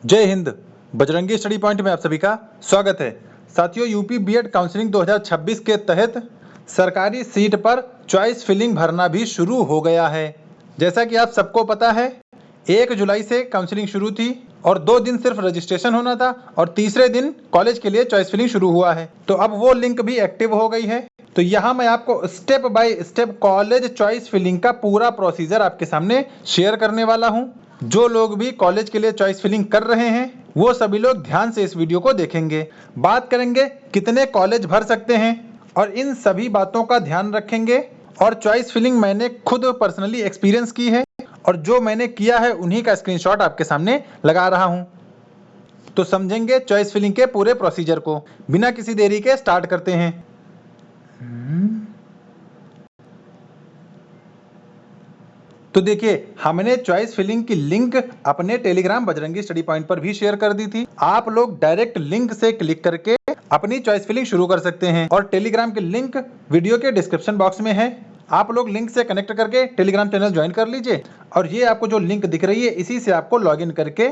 जय Hind. Bajrangi study point में आप सभी का स्वागत है। साथियों, यूपी बीएड काउंसलिंग 2026 के तहत सरकारी सीट पर चॉइस फिलिंग भरना भी शुरू हो गया है। जैसा कि आप सबको पता है, 1 जुलाई से काउंसलिंग शुरू थी और 2 दिन सिर्फ रजिस्ट्रेशन होना था और तीसरे दिन कॉलेज के लिए चॉइस फिलिंग शुरू हुआ है। तो अब वो लिंक भी एक्टिव हो गई है। तो यहाँ मैं आपको step by step college choice filling का पूरा प्रोसीजर आपके सामने शेयर करने वाला हूँ। जो लोग भी कॉलेज के लिए चॉइस फिलिंग कर रहे हैं वो सभी लोग ध्यान से इस वीडियो को देखेंगे। बात करेंगे कितने कॉलेज भर सकते हैं और इन सभी बातों का ध्यान रखेंगे। और चॉइस फिलिंग मैंने खुद पर्सनली एक्सपीरियंस की है और जो मैंने किया है उन्हीं का स्क्रीनशॉट आपके सामने लगा रहा हूं। तो समझेंगे चॉइस फिलिंग के पूरे प्रोसीजर को। बिना किसी देरी के स्टार्ट करते हैं। तो देखिए, हमने चॉइस फिलिंग की लिंक अपने टेलीग्राम बजरंगी स्टडी पॉइंट पर भी शेयर कर दी थी। आप लोग डायरेक्ट लिंक से क्लिक करके अपनी चॉइस फिलिंग शुरू कर सकते हैं और टेलीग्राम की लिंक वीडियो के डिस्क्रिप्शन बॉक्स में है। आप लोग लिंक से कनेक्ट करके टेलीग्राम चैनल ज्वाइन कर लीजिए और ये आपको जो लिंक दिख रही है इसी से आपको लॉगिन करके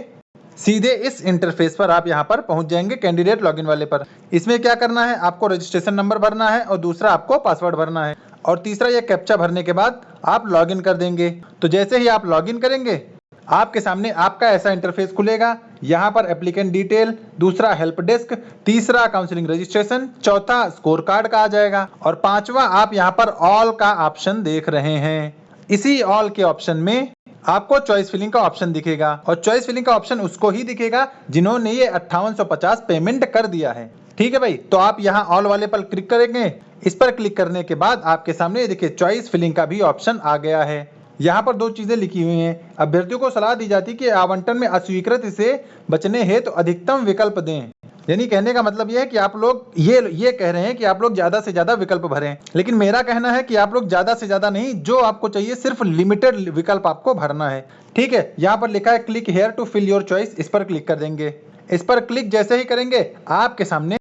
सीधे इस इंटरफेस पर आप यहाँ पर पहुंच जाएंगे, कैंडिडेट लॉगिन वाले पर। इसमें क्या करना है, आपको रजिस्ट्रेशन नंबर भरना है और दूसरा आपको पासवर्ड भरना है और तीसरा ये कैप्चा भरने के बाद आप लॉगिन कर देंगे। तो जैसे ही आप लॉगिन करेंगे आपके सामने आपका ऐसा इंटरफेस खुलेगा। यहाँ पर एप्लीकेंट डिटेल, दूसरा हेल्प डेस्क, तीसरा काउंसलिंग रजिस्ट्रेशन, चौथा स्कोर कार्ड का आ जाएगा और पांचवा आप यहाँ पर ऑल का ऑप्शन देख रहे हैं। इसी ऑल के ऑप्शन में आपको चॉइस फिलिंग का ऑप्शन दिखेगा और चॉइस फिलिंग का ऑप्शन उसको ही दिखेगा जिन्होंने ये 5850 पेमेंट कर दिया है। ठीक है भाई, तो आप यहाँ ऑल वाले पर क्लिक करेंगे। इस पर क्लिक करने के बाद आपके सामने देखिए चॉइस फिलिंग का भी ऑप्शन आ गया है। यहाँ पर 2 चीजें लिखी हुई हैं। अभ्यर्थियों को सलाह दी जाती है कि आवंटन में अस्वीकृति से बचने हेतु अधिकतम विकल्प दें। यानी कहने का मतलब यह है कि आप लोग ये कह रहे हैं कि आप लोग ज्यादा से ज्यादा विकल्प भरें, लेकिन मेरा कहना है कि आप लोग ज्यादा से ज्यादा नहीं, जो आपको चाहिए सिर्फ लिमिटेड विकल्प आपको भरना है। ठीक है, यहाँ पर लिखा है click here to fill your choice, इस पर क्लिक कर देंगे। इस पर क्लिक जैसे ही करेंगे आपके सामने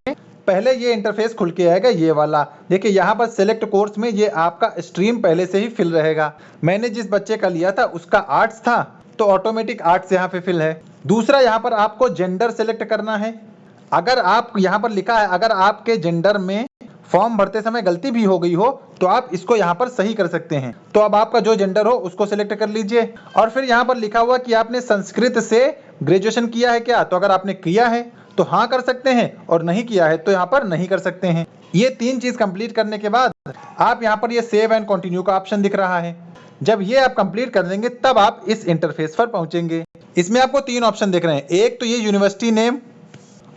पहले ये इंटरफेस खुल के आएगा, ये वाला। देखिए यहाँ पर सिलेक्ट कोर्स में ये आपका स्ट्रीम पहले से ही फिल रहेगा। मैंने जिस बच्चे का लिया था उसका आर्ट्स था तो ऑटोमेटिक आर्ट्स यहाँ पे फिल है। दूसरा यहाँ पर आपको जेंडर सेलेक्ट करना है। अगर आप यहाँ पर लिखा है अगर आपके जेंडर में फॉर्म भरते समय गलती भी हो गई हो तो आप इसको यहाँ पर सही कर सकते हैं। तो अब आपका जो जेंडर हो उसको सिलेक्ट कर लीजिए और फिर यहाँ पर लिखा हुआ कि आपने संस्कृत से ग्रेजुएशन किया है क्या, तो अगर आपने किया है तो हाँ कर सकते हैं और नहीं किया है तो यहाँ पर नहीं कर सकते हैं। ये 3 चीज कंप्लीट करने के बाद आप यहाँ पर ये सेव एंड कंटिन्यू का ऑप्शन दिख रहा है। जब ये आप कंप्लीट कर देंगे तब आप इस इंटरफेस पर पहुंचेंगे। इसमें आपको 3 ऑप्शन दिख रहे हैं। एक तो ये यूनिवर्सिटी नेम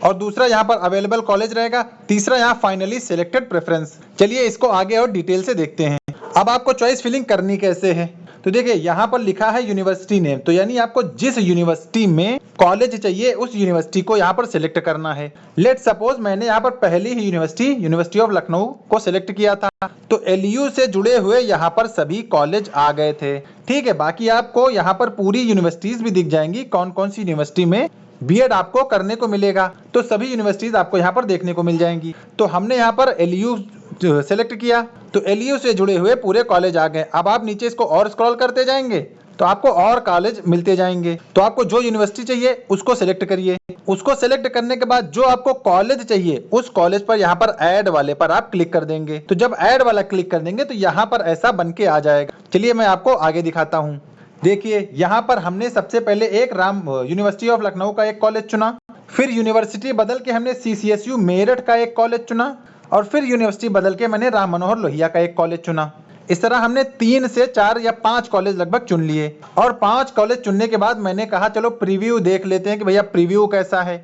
और दूसरा यहाँ पर अवेलेबल कॉलेज रहेगा, तीसरा यहाँ फाइनली सिलेक्टेड प्रेफरेंस। चलिए इसको आगे और डिटेल से देखते हैं। अब आपको चॉइस फिलिंग करनी कैसे है, तो देखिए यहाँ पर लिखा है यूनिवर्सिटी नेम, तो यानी आपको जिस यूनिवर्सिटी में कॉलेज चाहिए उस यूनिवर्सिटी को यहाँ पर सिलेक्ट करना है। लेट सपोज मैंने यहाँ पर पहली ही यूनिवर्सिटी ऑफ लखनऊ को सिलेक्ट किया था, तो एलयू से जुड़े हुए यहाँ पर सभी कॉलेज आ गए थे। ठीक है, बाकी आपको यहाँ पर पूरी यूनिवर्सिटीज भी दिख जाएंगी, कौन कौन सी यूनिवर्सिटी में बीएड आपको करने को मिलेगा, तो सभी यूनिवर्सिटीज आपको यहाँ पर देखने को मिल जाएंगी। तो हमने यहाँ पर एलयू सेलेक्ट किया तो एलयू से जुड़े हुए पूरे कॉलेज आ गए। अब आप नीचे इसको और स्क्रॉल करते जाएंगे तो आपको और कॉलेज मिलते जाएंगे। तो आपको जो यूनिवर्सिटी चाहिए उसको सिलेक्ट करिए। उसको सिलेक्ट करने के बाद जो आपको कॉलेज चाहिए उस कॉलेज पर यहाँ पर ऐड वाले पर आप क्लिक कर देंगे। तो जब ऐड वाला क्लिक कर देंगे तो यहाँ पर ऐसा बन के आ जाएगा। चलिए मैं आपको आगे दिखाता हूँ। देखिए यहाँ पर हमने सबसे पहले एक यूनिवर्सिटी ऑफ लखनऊ का एक कॉलेज चुना, फिर यूनिवर्सिटी बदल के हमने सीसीएसयू मेरठ का एक कॉलेज चुना और फिर यूनिवर्सिटी बदल के मैंने राम मनोहर लोहिया का एक कॉलेज चुना। इस तरह हमने 3 से 4 या 5 कॉलेज लगभग चुन लिए और 5 कॉलेज चुनने के बाद मैंने कहा चलो प्रीव्यू देख लेते हैं कि भैया प्रीव्यू कैसा है।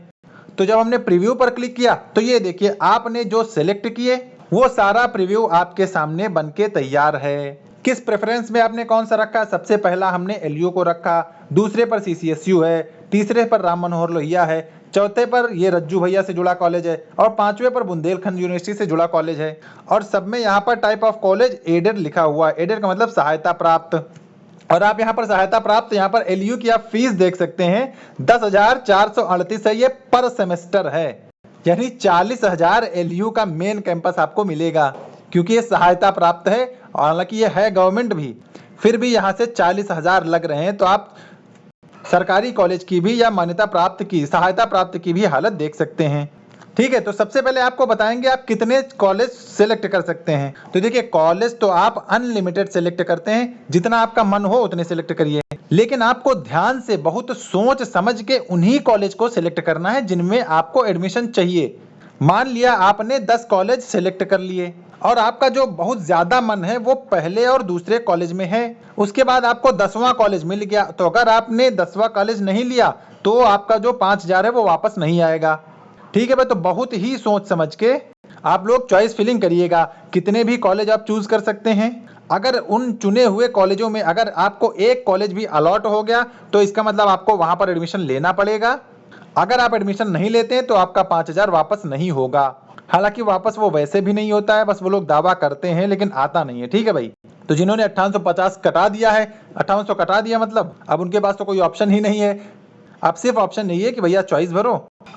तो जब हमने प्रीव्यू पर क्लिक किया तो ये देखिए आपने जो सिलेक्ट किए वो सारा प्रीव्यू आपके सामने बन के तैयार है। किस प्रेफरेंस में आपने कौन सा रखा, सबसे पहला हमने एलयू को रखा, दूसरे पर सीसीएसयू है, तीसरे पर राम मनोहर लोहिया है, चौथे पर ये रज्जू भैया से जुड़ा कॉलेज है और 5वें पर बुंदेलखंड यूनिवर्सिटी से जुड़ा कॉलेज है। और सब में यहाँ पर टाइप ऑफ कॉलेज एडेड लिखा हुआ है। एडेड का मतलब सहायता प्राप्त। और आप यहाँ पर सहायता प्राप्त, यहाँ पर एलयू की आप फीस देख सकते हैं 10,438 है, ये पर सेमेस्टर है। यानी 40,000 एलयू का मेन कैंपस आपको मिलेगा क्योंकि ये सहायता प्राप्त है। हालांकि ये है गवर्नमेंट भी, फिर भी यहाँ से 40,000 लग रहे हैं। तो आप सरकारी कॉलेज की भी या मान्यता प्राप्त की, सहायता प्राप्त की भी हालत देख सकते हैं। ठीक है, तो सबसे पहले आपको बताएंगे आप कितने कॉलेज सेलेक्ट कर सकते हैं। तो देखिए, कॉलेज तो आप अनलिमिटेड सेलेक्ट करते हैं, जितना आपका मन हो उतने सेलेक्ट करिए, लेकिन आपको ध्यान से बहुत सोच समझ के उन्हीं कॉलेज को सेलेक्ट करना है जिनमें आपको एडमिशन चाहिए। मान लिया आपने 10 कॉलेज सेलेक्ट कर लिए और आपका जो बहुत ज्यादा मन है वो पहले और दूसरे कॉलेज में है, उसके बाद आपको 10वां कॉलेज मिल गया, तो अगर आपने 10वां कॉलेज नहीं लिया तो आपका जो 5,000 है वो वापस नहीं आएगा। ठीक है भाई, तो बहुत ही सोच समझ के आप लोग चॉइस फिलिंग करिएगा। कितने भी कॉलेज आप चूज कर सकते हैं। अगर उन चुने हुए कॉलेजों में अगर आपको एक कॉलेज भी अलॉट हो गया तो इसका मतलब आपको वहां पर एडमिशन लेना पड़ेगा। अगर आप एडमिशन नहीं लेते हैं तो आपका 5,000 वापस नहीं होगा। हालांकि वापस वो वैसे भी नहीं होता है, बस वो लोग दावा करते हैं लेकिन आता नहीं है। ठीक है भाई, तो जिन्होंने 5850 कटा दिया है, 5800 कटा दिया मतलब अब उनके पास तो कोई ऑप्शन ही नहीं है। अब सिर्फ ऑप्शन नहीं है कि भैया चॉइस भरो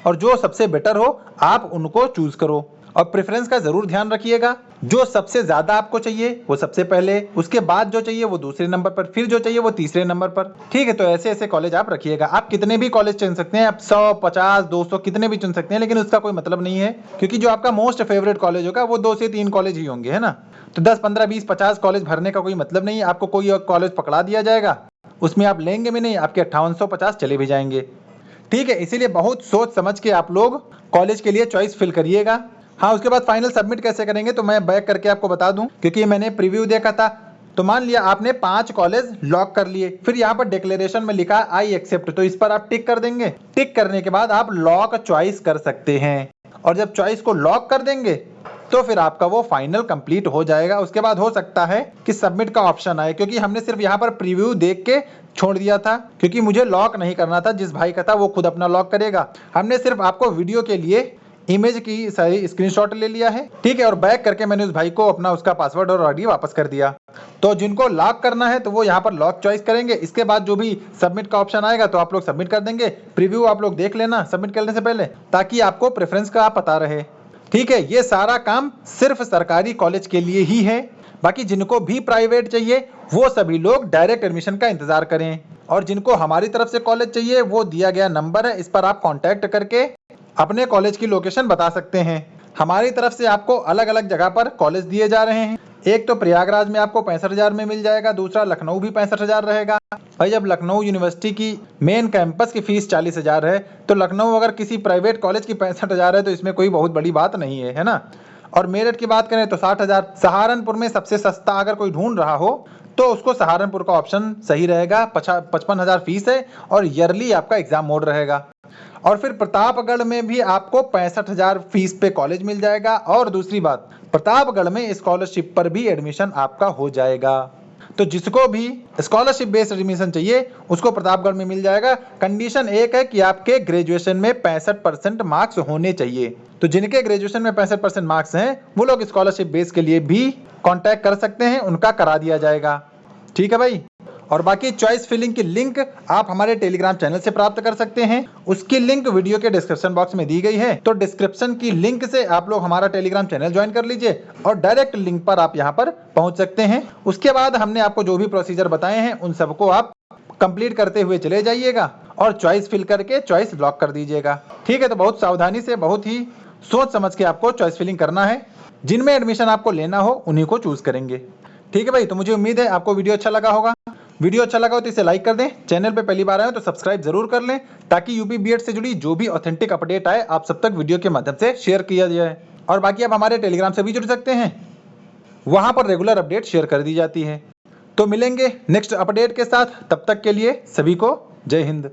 और जो सबसे बेटर हो आप उनको चूज करो। और प्रेफरेंस का जरूर ध्यान रखिएगा, जो सबसे ज्यादा आपको चाहिए वो सबसे पहले, उसके बाद जो चाहिए वो दूसरे नंबर पर, फिर जो चाहिए वो तीसरे नंबर पर। ठीक है, तो ऐसे ऐसे कॉलेज आप रखिएगा। आप कितने भी कॉलेज चुन सकते हैं, आप 100, 50, 200 कितने भी चुन सकते हैं, लेकिन उसका कोई मतलब नहीं है, क्योंकि जो आपका मोस्ट फेवरेट कॉलेज होगा वो 2 से 3 कॉलेज ही होंगे, है ना। तो 10, 15, 20, 50 कॉलेज भरने का कोई मतलब नहीं है। आपको कोई और कॉलेज पकड़ा दिया जाएगा, उसमें आप लेंगे भी नहीं, आपके 5850 चले भी जाएंगे। ठीक है, इसीलिए बहुत सोच समझ के आप लोग कॉलेज के लिए चॉइस फिल करिएगा। हाँ, उसके बाद फाइनल सबमिट कैसे करेंगे तो मैं बैक करके आपको बता दूं, क्योंकि मैंने प्रीव्यू देखा था। तो मान लिया आपने 5 कॉलेज लॉक कर लिए, फिर यहाँ पर डिक्लेरेशन में लिखा आई एक्सेप्ट, तो इस पर आप टिक कर देंगे। टिक करने के बाद आप लॉक चॉइस कर सकते हैं, और जब चॉइस को लॉक कर देंगे तो फिर आपका वो फाइनल कंप्लीट हो जाएगा। उसके बाद हो सकता है कि सबमिट का ऑप्शन आए, क्योंकि हमने सिर्फ यहाँ पर प्रीव्यू देख के छोड़ दिया था, क्योंकि मुझे लॉक नहीं करना था। जिस भाई का था वो खुद अपना लॉक करेगा, हमने सिर्फ आपको वीडियो के लिए इमेज की सही स्क्रीनशॉट ले लिया है। ठीक है, और बैक करके मैंने उस भाई को अपना उसका पासवर्ड और आईडी वापस कर दिया। तो जिनको लॉक करना है तो वो यहाँ पर लॉक चॉइस करेंगे। इसके बाद जो भी सबमिट का ऑप्शन आएगा तो आप लोग सबमिट कर देंगे। प्रीव्यू आप लोग देख लेना सबमिट करने से पहले, ताकि आपको प्रेफरेंस का पता रहे। ठीक है, ये सारा काम सिर्फ सरकारी कॉलेज के लिए ही है। बाकी जिनको भी प्राइवेट चाहिए वो सभी लोग डायरेक्ट एडमिशन का इंतजार करें, और जिनको हमारी तरफ से कॉलेज चाहिए वो दिया गया नंबर है, इस पर आप कॉन्टैक्ट करके अपने कॉलेज की लोकेशन बता सकते हैं। हमारी तरफ से आपको अलग अलग जगह पर कॉलेज दिए जा रहे हैं। एक तो प्रयागराज में आपको 65,000 में मिल जाएगा, दूसरा लखनऊ भी 65,000 रहेगा। भाई, जब लखनऊ यूनिवर्सिटी की मेन कैंपस की फीस 40,000 है तो लखनऊ अगर किसी प्राइवेट कॉलेज की 65,000 है तो इसमें कोई बहुत बड़ी बात नहीं है, है ना। और मेरठ की बात करें तो 60,000। सहारनपुर में सबसे सस्ता अगर कोई ढूंढ रहा हो तो उसको सहारनपुर का ऑप्शन सही रहेगा। 55,000 फीस है और ईयरली आपका एग्जाम मोड रहेगा। और फिर प्रतापगढ़ में भी आपको 65,000 फीस पे कॉलेज मिल जाएगा। और दूसरी बात, प्रतापगढ़ में स्कॉलरशिप पर भी एडमिशन आपका हो जाएगा। तो जिसको भी स्कॉलरशिप बेस्ड एडमिशन चाहिए उसको प्रतापगढ़ में मिल जाएगा। कंडीशन एक है कि आपके ग्रेजुएशन में 65% मार्क्स होने चाहिए। तो जिनके ग्रेजुएशन में 65% मार्क्स हैं वो लोग स्कॉलरशिप बेस के लिए भी कॉन्टैक्ट कर सकते हैं, उनका करा दिया जाएगा। ठीक है भाई, और बाकी चॉइस फिलिंग की लिंक आप हमारे टेलीग्राम चैनल से प्राप्त कर सकते हैं। उसकी लिंक वीडियो के डिस्क्रिप्शन बॉक्स में दी गई है, तो डिस्क्रिप्शन की लिंक से आप लोग हमारा टेलीग्राम चैनल ज्वाइन कर लीजिए और डायरेक्ट लिंक पर आप यहां पर पहुंच सकते हैं। उसके बाद हमने आपको जो भी प्रोसीजर बताए हैं उन सबको आप कंप्लीट करते हुए चले जाइएगा और चॉइस फिल करके चॉइस लॉक कर दीजिएगा। ठीक है, तो बहुत सावधानी से, बहुत ही सोच समझ के आपको चॉइस फिलिंग करना है। जिनमें एडमिशन आपको लेना हो उन्हीं को चूज करेंगे। ठीक है भाई, तो मुझे उम्मीद है आपको वीडियो अच्छा लगा होगा। वीडियो अच्छा लगा हो तो इसे लाइक कर दें, चैनल पे पहली बार आए हो तो सब्सक्राइब जरूर कर लें, ताकि यूपी बीएड से जुड़ी जो भी ऑथेंटिक अपडेट आए आप सब तक वीडियो के माध्यम से शेयर किया जाए। और बाकी आप हमारे टेलीग्राम से भी जुड़ सकते हैं, वहां पर रेगुलर अपडेट शेयर कर दी जाती है। तो मिलेंगे नेक्स्ट अपडेट के साथ, तब तक के लिए सभी को जय हिंद।